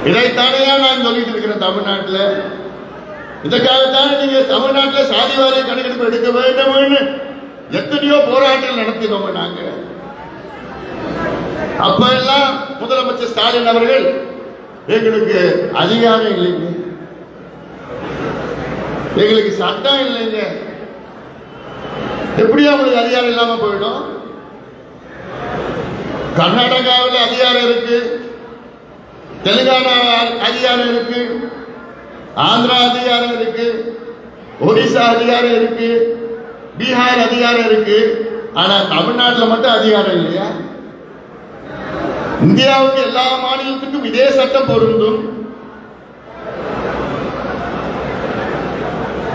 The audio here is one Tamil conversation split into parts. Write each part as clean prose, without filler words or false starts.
இதைத்தானே நான் சொல்லிட்டு இருக்கிறேன். தமிழ்நாட்டில் இதற்காகத்தான் நீங்க தமிழ்நாட்டில் சாதிவாரிய கணக்கெடுப்பு எடுக்க வேண்டும் எத்தனையோ போராட்டங்கள் நடத்தினோம். நாங்க அப்ப எல்லாம் முதலமைச்சர் ஸ்டாலின் அவர்கள் எங்களுக்கு அதிகாரம் இல்லைங்க, எங்களுக்கு சட்டம் இல்லைங்க, எப்படியா உங்களுக்கு அதிகாரம் இல்லாம போயிடும்? கர்நாடகாவில் அதிகாரம் இருக்கு, தெலுங்கானா அதிகாரம் இருக்கு, ஆந்திரா அதிகாரம் இருக்கு, ஒடிசா அதிகாரம் இருக்கு, பீகார் அதிகாரம் இருக்கு. ஆனா தமிழ்நாட்டில் மட்டும் அதிகாரம் இல்லையா? இந்தியாவுக்கு எல்லா மாநிலத்துக்கும் இதே சட்டம் பொருந்தும்.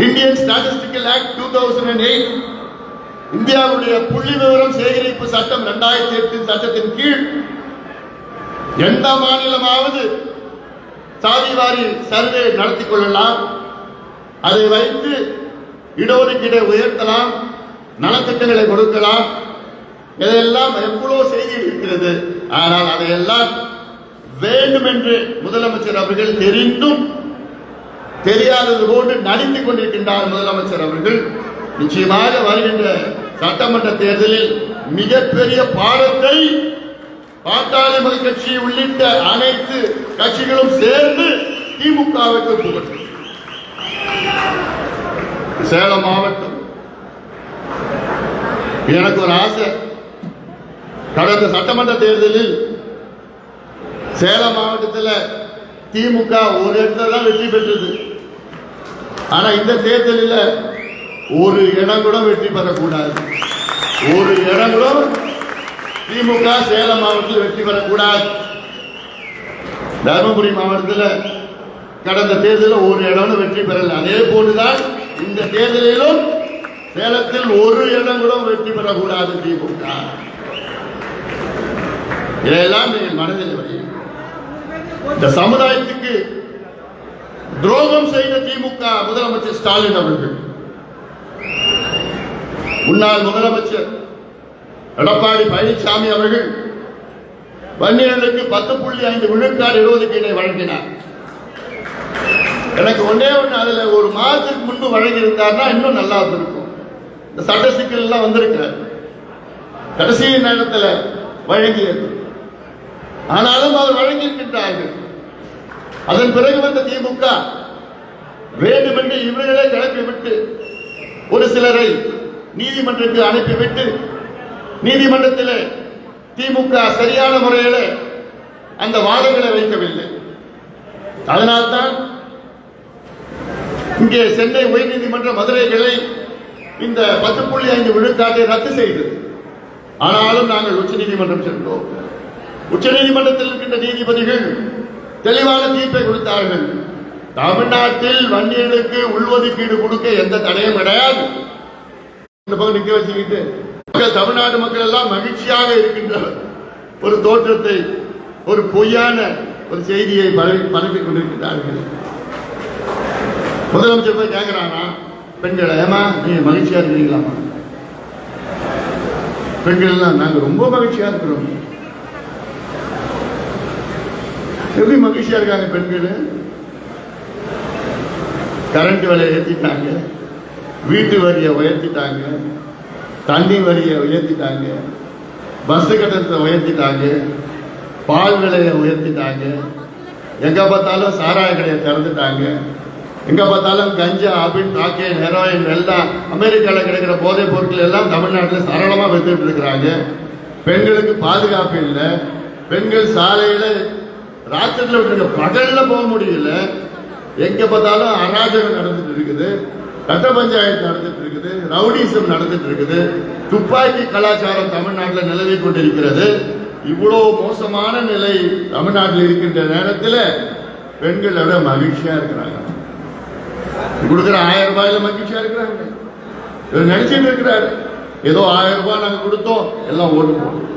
இந்தியன் ஸ்டாட்டிஸ்டிக்கல் ஆக்ட் 2008 இந்தியாவுடைய புள்ளி விவரம் சேகரிப்பு சட்டம் 2008 சட்டத்தின் கீழ் எந்த மாநிலமாவது சாதிவாரி சர்வே நடத்திக் கொள்ளலாம், அதை வைத்து இடஒதுக்கீடை உயர்த்தலாம், நலத்திட்டங்களை கொடுக்கலாம். இதெல்லாம் எவ்வளவு செய்தி இருக்கிறது. ஆனால் அதையெல்லாம் வேண்டும் என்று முதலமைச்சர் அவர்கள் தெரிந்தும் தெரியாதது போன்று நடித்து கொண்டிருக்கின்றார். முதலமைச்சர் அவர்கள் நிச்சயமாக வருகின்ற சட்டமன்ற தேர்தலில் மிகப்பெரிய பாடத்தை பாட்டாளி மக்கள் கட்சி உள்ளிட்ட அனைத்து கட்சிகளும் சேர்ந்து திமுகவுக்கு புகட்டும். சேலம் மாவட்டம் எனக்கு ஒரு ஆசை, கடந்த சட்டமன்ற தேர்தலில் சேலம் மாவட்டத்தில் திமுக ஒரு இடத்துல தான் வெற்றி பெற்றது. ஆனா இந்த தேர்தலில் ஒரு இடம் கூட வெற்றி பெறக்கூடாது. ஒரு இடம் கூட திமுக சேலம் மாவட்டத்தில் வெற்றி பெறக்கூடாது. தருமபுரி மாவட்டத்தில் கடந்த தேர்தலில் ஒரு இடம் வெற்றி பெறல. அதே போன்றுதான் இந்த தேர்தலிலும் சேலத்தில் ஒரு இடம் கூட வெற்றி பெறக்கூடாது திமுக. இதெல்லாம் நீங்கள் மனதில் வை. இந்த சமுதாயத்துக்கு துரோகம் செய்த திமுக முதலமைச்சர் ஸ்டாலின் அவர்கள், முன்னாள் முதலமைச்சர் எடப்பாடி பழனிசாமி அவர்கள் வன்னியர்களுக்கு 10.5 விழுக்காடு இடஒதுக்கீட்டை வழங்கினார். எனக்கு ஒன்னே ஒன்று, அதுல ஒரு மாதத்துக்கு முன்பு வழங்கி இருந்தார்னா இன்னும் நல்லா இருக்கும். இந்த சட்ட சிக்கல் எல்லாம் வந்திருக்கிறார் கடைசி நேரத்தில் வழங்கியது. ஆனாலும் அவர் வழங்கியிருக்கின்றார்கள். அதன் பிறகு வந்த திமுக வேண்டுமென்று இவர்களே கிளப்பிவிட்டு ஒரு சிலரை நீதிமன்றத்தில் அனுப்பிவிட்டு நீதிமன்றத்தில் திமுக சரியான முறையில் அந்த வாதங்களை வைக்கவில்லை. அதனால்தான் இங்கே சென்னை உயர்நீதிமன்ற மதுரை கிளை இந்த 10.5 விழுக்காட்டை ரத்து செய்தது. ஆனாலும் நாங்கள் உச்சநீதிமன்றம் சென்றோம். உச்சநீதிமன்றத்தில் இருக்கின்ற நீதிபதிகள் தெளிவான தீர்ப்பை கொடுத்தார்கள். தமிழ்நாட்டில் வன்னியர்களுக்கு உள்ஒதுக்கீடு கொடுக்க எந்த தடையும் கிடையாது. இந்த பக்கம் நிக்க வச்சுக்கிட்டு தமிழ்நாடு மக்கள் எல்லாம் மகிழ்ச்சியாக இருக்கின்ற ஒரு தோற்றத்தை, ஒரு பொய்யான ஒரு செய்தியை பரப்பிக் கொண்டிருக்கிறார்கள். முதலமைச்சர் போய் கேட்கிறானா பெண்களை, ஏமா நீங்க மகிழ்ச்சியா இருக்கிறீங்களாமா? பெண்கள் எல்லாம் நாங்க ரொம்ப மகிழ்ச்சியா இருக்கிறோம். எப்படி மகிழ்ச்சியா இருக்காங்க பெண்கள்? கரண்ட் விலையை ஏற்றிட்டாங்க, வீட்டு வரியை உயர்த்திட்டாங்க, தண்ணி வரியை உயர்த்திட்டாங்க, பஸ் கட்டணத்தை உயர்த்திட்டாங்க, பால் விலையை உயர்த்திட்டாங்க, எங்க பார்த்தாலும் சாராய கடையை திறந்துட்டாங்க, எங்க பார்த்தாலும் கஞ்சா, அபின், காக்கேன், ஹெரோயின் எல்லாம் அமெரிக்காவில் கிடைக்கிற போதைப் பொருட்கள் எல்லாம் தமிழ்நாட்டில் சரளமாக வித்துட்டு இருக்கிறாங்க. பெண்களுக்கு பாதுகாப்பு இல்லை. பெண்கள் சாலையில ராத்திரில விட்டுருக்க, பகல்ல போக முடியல. எங்க பார்த்தாலும் அராஜகம் நடந்துட்டு இருக்குது, கட்ட பஞ்சாயத்து நடந்துட்டு இருக்குது, ரவுடிசம் நடந்துட்டு இருக்குது, துப்பாக்கி கலாச்சாரம் தமிழ்நாட்டில் நிலவி கொண்டிருக்கிறது. இவ்வளவு மோசமான நிலை தமிழ்நாட்டில் இருக்கின்ற நேரத்தில் பெண்களோட மகிழ்ச்சியா இருக்கிறாங்க. கொடுக்கிற 1000 ரூபாயில மகிழ்ச்சியா இருக்கிறாங்க. இவர் நினைச்சிட்டு இருக்கிறாரு ஏதோ 1000 ரூபாய் நாங்க கொடுத்தோம் எல்லாம் ஓட்டு போட்டோம்.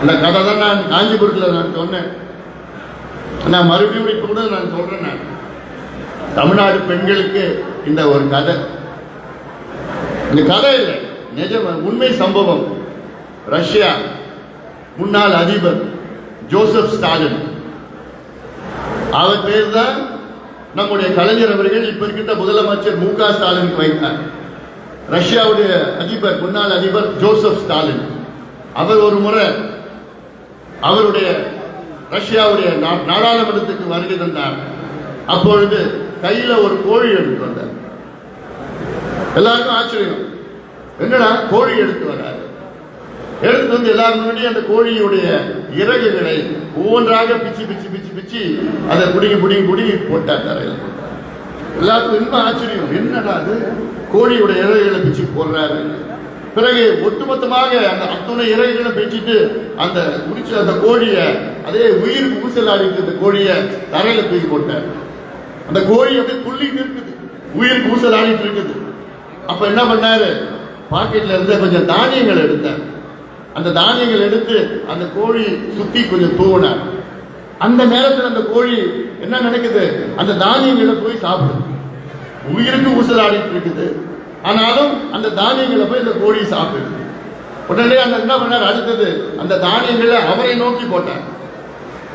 இந்த கதை தான் நான் காஞ்சிபுரத்தில் நான் சொன்னேன். நான் மறுபடியும் இப்ப கூட நான் சொல்றேன். நான் தமிழ்நாடு பெண்களுக்கு இந்த ஒரு கதை, இந்த கதை இல்லை, நிஜம், உண்மை சம்பவம். ரஷ்யா முன்னாள் அதிபர் ஜோசப் ஸ்டாலின் அவர் பேர் தான் நம்முடைய கலைஞர் அவர்கள் இப்ப இருக்கின்ற முதலமைச்சர் மு க ஸ்டாலினுக்கு வைத்தார். ரஷ்யாவுடைய அதிபர், முன்னாள் அதிபர் ஜோசப் ஸ்டாலின், அவர் ஒரு முறை அவருடைய ரஷ்யாவுடைய நாடாளுமன்றத்துக்கு வருகை தந்தார். அப்பொழுது கையில ஒரு கோழி எடுத்து வந்தார். எல்லாருக்கும் ஆச்சரியம், என்னடா கோழி எடுத்து வர்றாரு. எடுத்து வந்து எல்லாரும் முன்னாடி அந்த கோழியுடைய இறகுகளை ஒவ்வொன்றாக பிச்சு பிச்சு பிச்சு பிச்சு அதை புடிங்கி புடிங்கி புடிங்கி போட்டார் தரையில். எல்லாத்துக்கும் இன்னும் ஆச்சரியம், என்னடா அது கோழியுடைய இறகுகளை பிச்சு போடுறாரு. பிறகு ஒட்டுமொத்தமாக அந்த அத்துணை இறகுகளை பிச்சுட்டு அந்த குடிச்ச அந்த கோழியை அதே உயிர் ஊசலாடிட்டு அந்த கோழியை தரையில தூக்கி போட்டார். அந்த கோழி அப்படியே துள்ளிட்டு இருக்குது, உயிர் ஊசலாடிட்டு இருக்குது. அப்ப என்ன பண்ணாரு, பாக்கெட்ல இருந்த கொஞ்சம் தானியங்கள் எடுத்தார். அந்த தானியங்கள் எடுத்து அந்த கோழி சுத்தி கொஞ்சம் தூவினார். அந்த நேரத்தில் அந்த கோழி என்ன நினைக்குது, அந்த தானியங்களை போய் சாப்பிடுது. உயிருக்கு ஊசலாடிட்டு இருக்குது, ஆனாலும் அந்த தானியங்களை போய் இந்த கோழி சாப்பிடுது. உடனே அந்த என்ன பண்ணார், அடுத்தது அந்த தானியங்களை அவரை நோக்கி போட்டார்.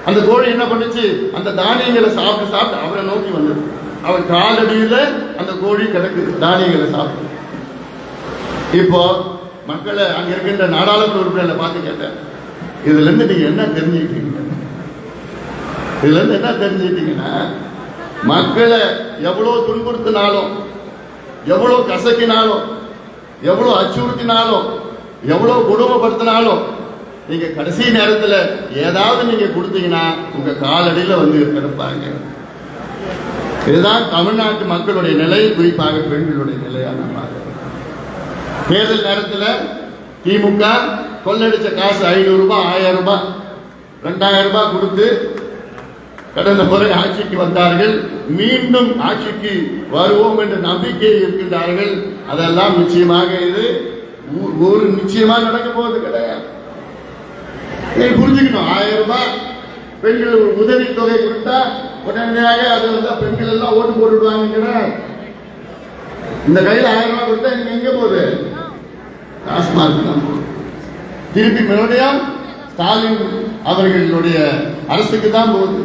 அந்த கோழி என்ன பண்ணுச்சு, அந்த தானியங்களை சாப்பிட்டு சாப்பிட்டு அவரை நோக்கி வந்தது. அவர் காலடியில அந்த கோழி கிடக்குது, தானியங்களை சாப்பிட்டு. இப்போ மக்களை அங்க இருக்கின்ற நாடாளுமன்ற உறுப்பினர்களை பார்த்து கேட்டேன், இதுல இருந்து நீங்க என்ன தெரிஞ்சுக்கிட்டீங்க? இதுல இருந்து என்ன தெரிஞ்சுக்கிட்டீங்கன்னா, மக்களை எவ்வளவு துன்புறுத்தினாலும், எவ்வளவு கசக்கினாலும், எவ்வளவு அச்சுறுத்தினாலும், எவ்வளவு கொடுமைப்படுத்தினாலும், நீங்க கடைசி நேரத்தில் ஏதாவது நீங்க கொடுத்தீங்கன்னா உங்க காலடியில வந்து கிடப்பாங்க. இதுதான் தமிழ்நாட்டு மக்களுடைய நிலை, குறிப்பாக பெண்களுடைய நிலையான தேர்தல் நேரத்தில் திமுக கொள்ளடிச்ச காசு 500 ரூபாய், 1000 ரூபாய், 2000 ரூபாய் கொடுத்து கடந்த முறை ஆட்சிக்கு வந்தார்கள். மீண்டும் ஆட்சிக்கு வருவோம் என்ற நம்பிக்கை இருக்கின்றார்கள். அதெல்லாம் நிச்சயமாக இது ஒரு நிச்சயமாக நடக்க போவது கிடையாது. புரிஞ்சுக்கணும், 1000 ரூபாய் பெண்கள் உதவி தொகை கொடுத்தா உடனடியாக அது வந்து பெண்கள் எல்லாம் ஓட்டு போட்டுடுவாங்க. இந்த கையில் 1000 ரூபாய் கொடுத்தா நீங்க எங்க போகுது, டாஸ்மார்க் தான் போகுது. திருப்பி மறுபடியும் ஸ்டாலின் அவர்களுடைய அரசுக்கு தான் போகுது.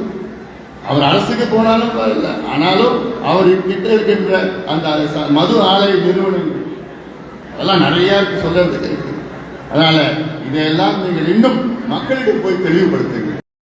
அவர் அரசுக்கு போனாலும் இல்லை, ஆனாலும் அவர் கிட்ட இருக்கின்ற அந்த மது ஆலை நிறுவனங்கள் அதெல்லாம் நிறைய சொல்றதுக்கு இருக்கு. அதனால இதையெல்லாம் நீங்கள் இன்னும் மக்களிடம் போய் தெளிவுபடுத்துங்க.